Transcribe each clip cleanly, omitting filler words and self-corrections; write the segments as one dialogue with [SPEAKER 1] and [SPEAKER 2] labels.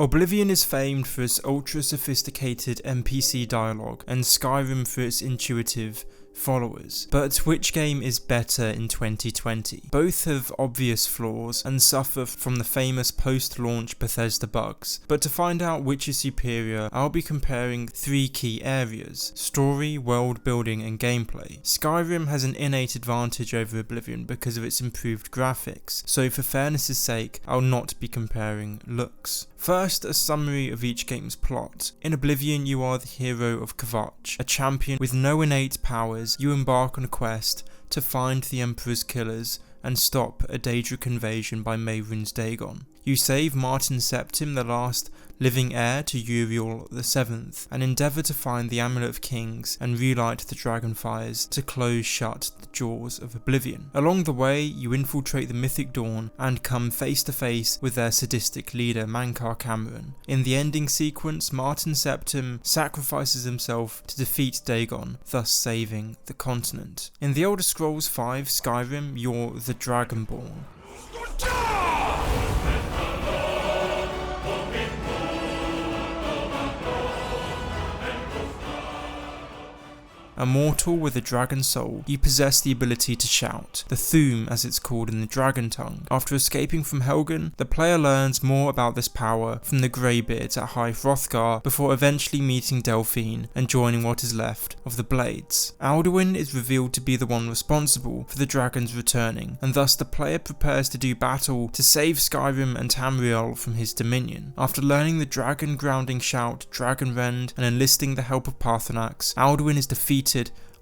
[SPEAKER 1] Oblivion is famed for its ultra-sophisticated NPC dialogue, and Skyrim for its intuitive followers. But which game is better in 2020? Both have obvious flaws and suffer from the famous post-launch Bethesda bugs. But to find out which is superior, I'll be comparing 3 key areas: story, world building, and gameplay. Skyrim has an innate advantage over Oblivion because of its improved graphics, so for fairness' sake, I'll not be comparing looks. First, a summary of each game's plot. In Oblivion, you are the hero of Avarti, a champion with no innate powers. You embark on a quest to find the Emperor's killers and stop a Daedric invasion by Mehrunes Dagon. You save Martin Septim, the last living heir to Uriel VII, and endeavour to find the Amulet of Kings and relight the dragon fires to close shut the jaws of Oblivion. Along the way, you infiltrate the Mythic Dawn and come face to face with their sadistic leader Mankar Cameron. In the ending sequence, Martin Septim sacrifices himself to defeat Dagon, thus saving the continent. In The Elder Scrolls V Skyrim, you're the Dragonborn. A mortal with a dragon soul, you possess the ability to shout, the Thume as it's called in the dragon tongue. After escaping from Helgen, the player learns more about this power from the Greybeards at High Hrothgar before eventually meeting Delphine and joining what is left of the Blades. Alduin is revealed to be the one responsible for the dragons returning, and thus the player prepares to do battle to save Skyrim and Tamriel from his dominion. After learning the dragon grounding shout, Dragon Rend, and enlisting the help of Paarthurnax, Alduin is defeated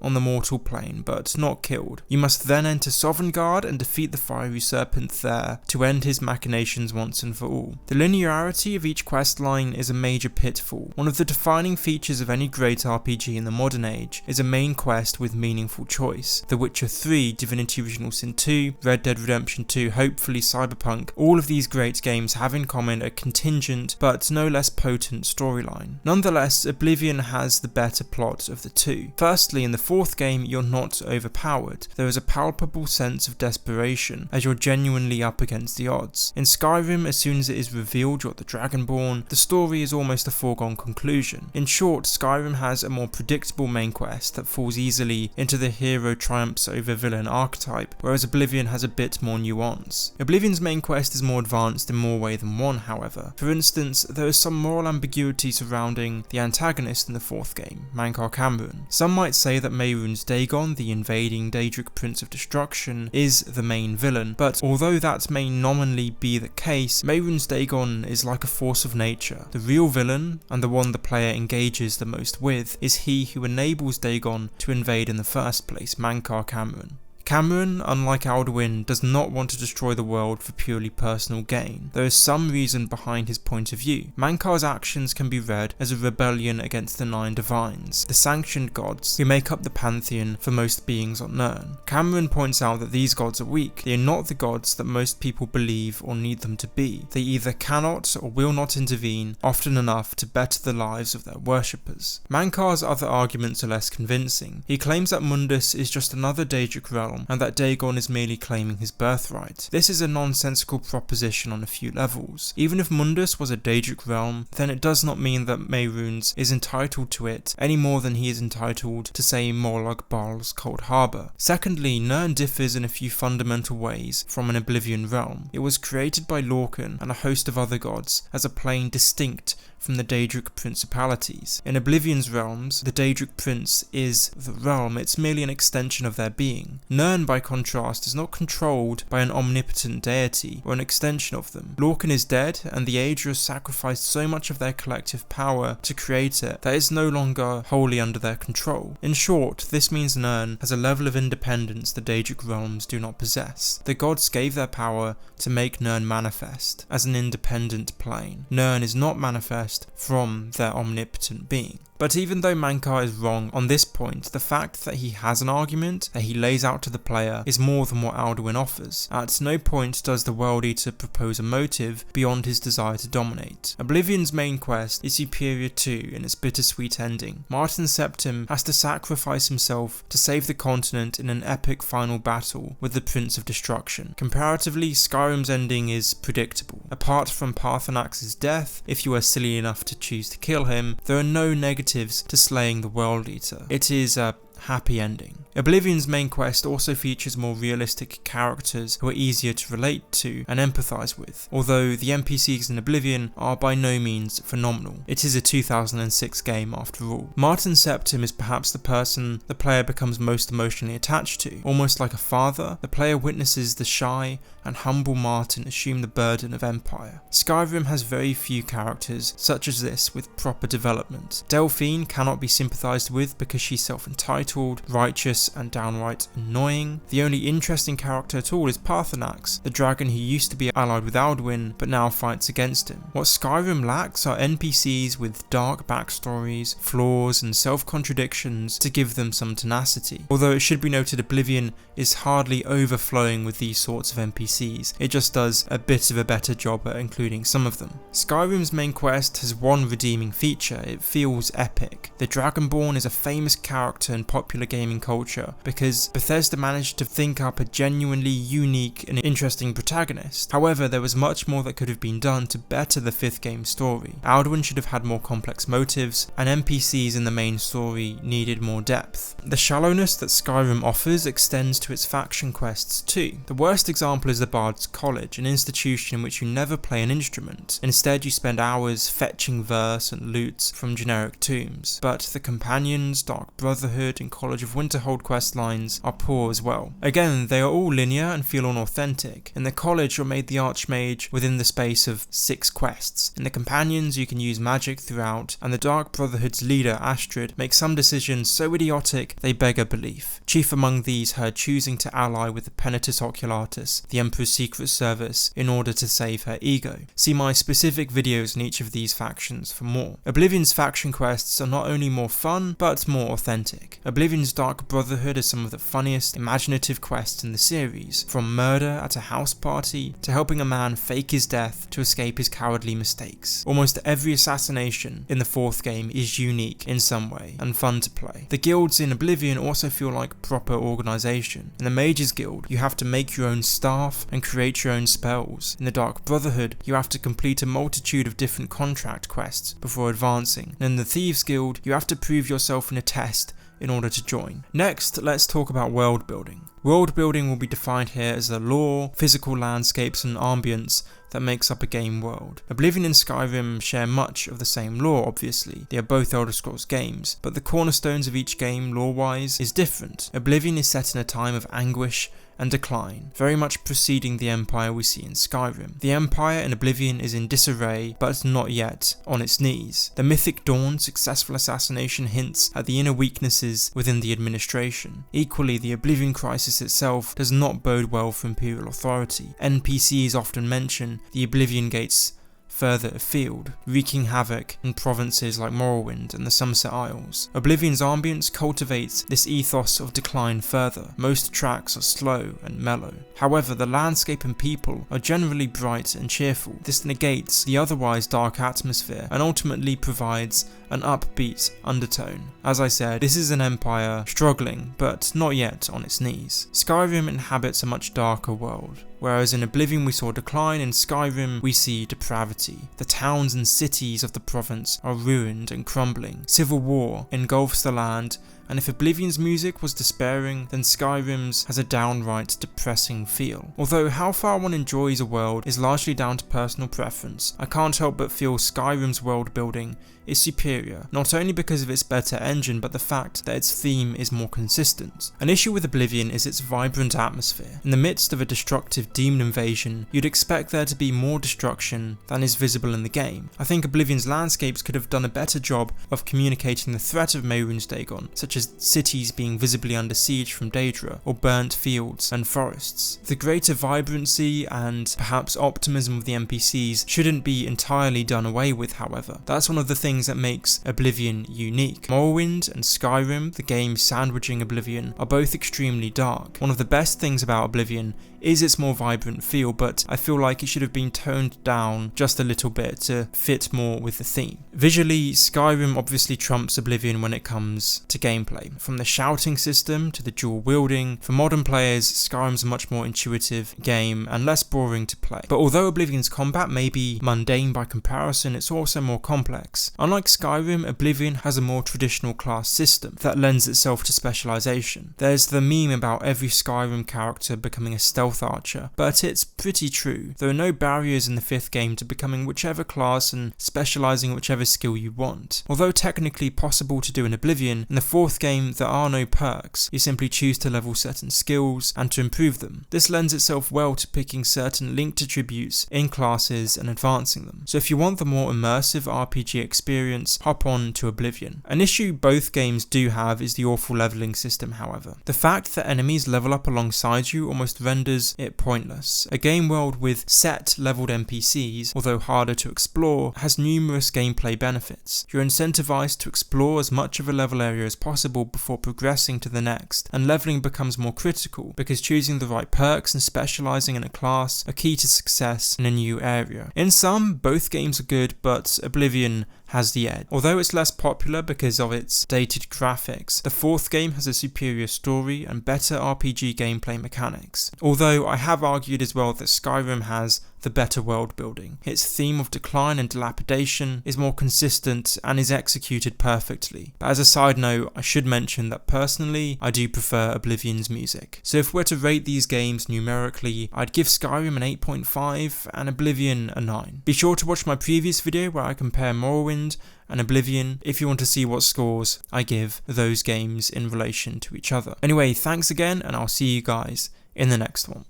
[SPEAKER 1] on the mortal plane, but not killed. You must then enter Sovngarde and defeat the fiery serpent there to end his machinations once and for all. The linearity of each questline is a major pitfall. One of the defining features of any great RPG in the modern age is a main quest with meaningful choice. The Witcher 3, Divinity Original Sin 2, Red Dead Redemption 2, hopefully Cyberpunk, all of these great games have in common a contingent but no less potent storyline. Nonetheless, Oblivion has the better plot of the two. Firstly, in the 4th game, you're not overpowered. There is a palpable sense of desperation as you're genuinely up against the odds. In Skyrim, as soon as it is revealed you're the Dragonborn, the story is almost a foregone conclusion. In short, Skyrim has a more predictable main quest that falls easily into the hero triumphs over villain archetype, whereas Oblivion has a bit more nuance. Oblivion's main quest is more advanced in more ways than one, however. For instance, there is some moral ambiguity surrounding the antagonist in the 4th game, Mankar Cameron. Some might say that Mehrunes Dagon, the invading Daedric Prince of Destruction, is the main villain, but although that may nominally be the case, Mehrunes Dagon is like a force of nature. The real villain, and the one the player engages the most with, is he who enables Dagon to invade in the first place, Mankar Cameron. Cameron, unlike Alduin, does not want to destroy the world for purely personal gain. There is some reason behind his point of view. Mankar's actions can be read as a rebellion against the 9 divines, the sanctioned gods who make up the pantheon for most beings on Nirn. Cameron points out that these gods are weak. They are not the gods that most people believe or need them to be. They either cannot or will not intervene often enough to better the lives of their worshippers. Mankar's other arguments are less convincing. He claims that Mundus is just another Daedric realm, and that Dagon is merely claiming his birthright. This is a nonsensical proposition on a few levels. Even if Mundus was a Daedric realm, then it does not mean that Mehrunes is entitled to it any more than he is entitled to, say, Molag Bal's Cold Harbour. Secondly, Nirn differs in a few fundamental ways from an Oblivion realm. It was created by Lorcan and a host of other gods as a plane distinct from the Daedric principalities. In Oblivion's realms, the Daedric prince is the realm, it's merely an extension of their being. Nirn, by contrast, is not controlled by an omnipotent deity or an extension of them. Lorcan is dead, and the Aedra sacrificed so much of their collective power to create it that it's no longer wholly under their control. In short, this means Nirn has a level of independence the Daedric realms do not possess. The gods gave their power to make Nirn manifest as an independent plane. Nirn is not manifest from their omnipotent being. But even though Mankar is wrong on this point, the fact that he has an argument that he lays out to the player is more than what Alduin offers. At no point does the World Eater propose a motive beyond his desire to dominate. Oblivion's main quest is superior too in its bittersweet ending. Martin Septim has to sacrifice himself to save the continent in an epic final battle with the Prince of Destruction. Comparatively, Skyrim's ending is predictable. Apart from Parthenax's death, if you are silly enough to choose to kill him, there are no negatives to slaying the World Eater. It is a happy ending. Oblivion's main quest also features more realistic characters who are easier to relate to and empathise with, although the NPCs in Oblivion are by no means phenomenal. It is a 2006 game after all. Martin Septim is perhaps the person the player becomes most emotionally attached to. Almost like a father, the player witnesses the shy and humble Martin assume the burden of empire. Skyrim has very few characters such as this with proper development. Delphine cannot be sympathised with because she's self-entitled, righteous and downright annoying. The only interesting character at all is Parthenax, the dragon who used to be allied with Alduin but now fights against him. What Skyrim lacks are NPCs with dark backstories, flaws and self-contradictions to give them some tenacity. Although it should be noted Oblivion is hardly overflowing with these sorts of NPCs, it just does a bit of a better job at including some of them. Skyrim's main quest has one redeeming feature: it feels epic. The Dragonborn is a famous character in popular gaming culture because Bethesda managed to think up a genuinely unique and interesting protagonist. However, there was much more that could have been done to better the 5th game's story. Alduin should have had more complex motives, and NPCs in the main story needed more depth. The shallowness that Skyrim offers extends to its faction quests too. The worst example is the Bard's College, an institution in which you never play an instrument. Instead, you spend hours fetching verse and loot from generic tombs. But the Companions, Dark Brotherhood, and College of Winterhold quest lines are poor as well. Again, they are all linear and feel unauthentic. In the College, you're made the Archmage within the space of 6 quests. In the Companions, you can use magic throughout, and the Dark Brotherhood's leader, Astrid, makes some decisions so idiotic they beg a belief. Chief among these her choosing to ally with the Penitus Oculatus, the Emperor's Secret Service, in order to save her ego. See my specific videos on each of these factions for more. Oblivion's faction quests are not only more fun, but more authentic. Oblivion's Dark Brotherhood is some of the funniest, imaginative quests in the series, from murder at a house party to helping a man fake his death to escape his cowardly mistakes. Almost every assassination in the 4th game is unique in some way and fun to play. The guilds in Oblivion also feel like proper organisation. In the Mages Guild, you have to make your own staff and create your own spells. In the Dark Brotherhood, you have to complete a multitude of different contract quests before advancing. And in the Thieves Guild, you have to prove yourself in a test in order to join. Next, let's talk about world building. World building will be defined here as the lore, physical landscapes and ambience that makes up a game world. Oblivion and Skyrim share much of the same lore, obviously. They are both Elder Scrolls games, but the cornerstones of each game lore-wise is different. Oblivion is set in a time of anguish and decline, very much preceding the empire we see in Skyrim. The empire in Oblivion is in disarray, but not yet on its knees. The mythic Dawn's successful assassination hints at the inner weaknesses within the administration. Equally, the Oblivion crisis itself does not bode well for Imperial authority. NPCs often mention the Oblivion Gates further afield, wreaking havoc in provinces like Morrowind and the Somerset Isles. Oblivion's ambience cultivates this ethos of decline further. Most tracks are slow and mellow. However, the landscape and people are generally bright and cheerful. This negates the otherwise dark atmosphere and ultimately provides an upbeat undertone. As I said, this is an empire struggling, but not yet on its knees. Skyrim inhabits a much darker world. Whereas in Oblivion we saw decline, in Skyrim we see depravity. The towns and cities of the province are ruined and crumbling. Civil war engulfs the land, and if Oblivion's music was despairing, then Skyrim's has a downright depressing feel. Although how far one enjoys a world is largely down to personal preference, I can't help but feel Skyrim's world building is superior, not only because of its better engine, but the fact that its theme is more consistent. An issue with Oblivion is its vibrant atmosphere. In the midst of a destructive demon invasion, you'd expect there to be more destruction than is visible in the game. I think Oblivion's landscapes could have done a better job of communicating the threat of Mehrunes Dagon, such such as cities being visibly under siege from Daedra, or burnt fields and forests. The greater vibrancy and perhaps optimism of the NPCs shouldn't be entirely done away with, however. That's one of the things that makes Oblivion unique. Morrowind and Skyrim, the games sandwiching Oblivion, are both extremely dark. One of the best things about Oblivion is its more vibrant feel, but I feel like it should have been toned down just a little bit to fit more with the theme. Visually, Skyrim obviously trumps Oblivion when it comes to gameplay. From the shouting system to the dual wielding, for modern players, Skyrim's a much more intuitive game and less boring to play. But although Oblivion's combat may be mundane by comparison, it's also more complex. Unlike Skyrim, Oblivion has a more traditional class system that lends itself to specialization. There's the meme about every Skyrim character becoming a stealth archer, but it's pretty true. There are no barriers in the 5th game to becoming whichever class and specializing whichever skill you want. Although technically possible to do in Oblivion, in the 4th game there are no perks. You simply choose to level certain skills and to improve them. This lends itself well to picking certain linked attributes in classes and advancing them. So if you want the more immersive RPG experience, hop on to Oblivion. An issue both games do have is the awful leveling system, however. The fact that enemies level up alongside you almost renders it pointless. A game world with set leveled NPCs, although harder to explore, has numerous gameplay benefits. You're incentivized to explore as much of a level area as possible before progressing to the next, and leveling becomes more critical because choosing the right perks and specializing in a class are key to success in a new area. In sum, both games are good, but Oblivion has the edge. Although it's less popular because of its dated graphics, the 4th game has a superior story and better RPG gameplay mechanics. Although I have argued as well that Skyrim has the better world building. Its theme of decline and dilapidation is more consistent and is executed perfectly. But as a side note, I should mention that personally, I do prefer Oblivion's music. So if we're to rate these games numerically, I'd give Skyrim an 8.5 and Oblivion a 9. Be sure to watch my previous video where I compare Morrowind and Oblivion if you want to see what scores I give those games in relation to each other. Anyway, thanks again, and I'll see you guys in the next one.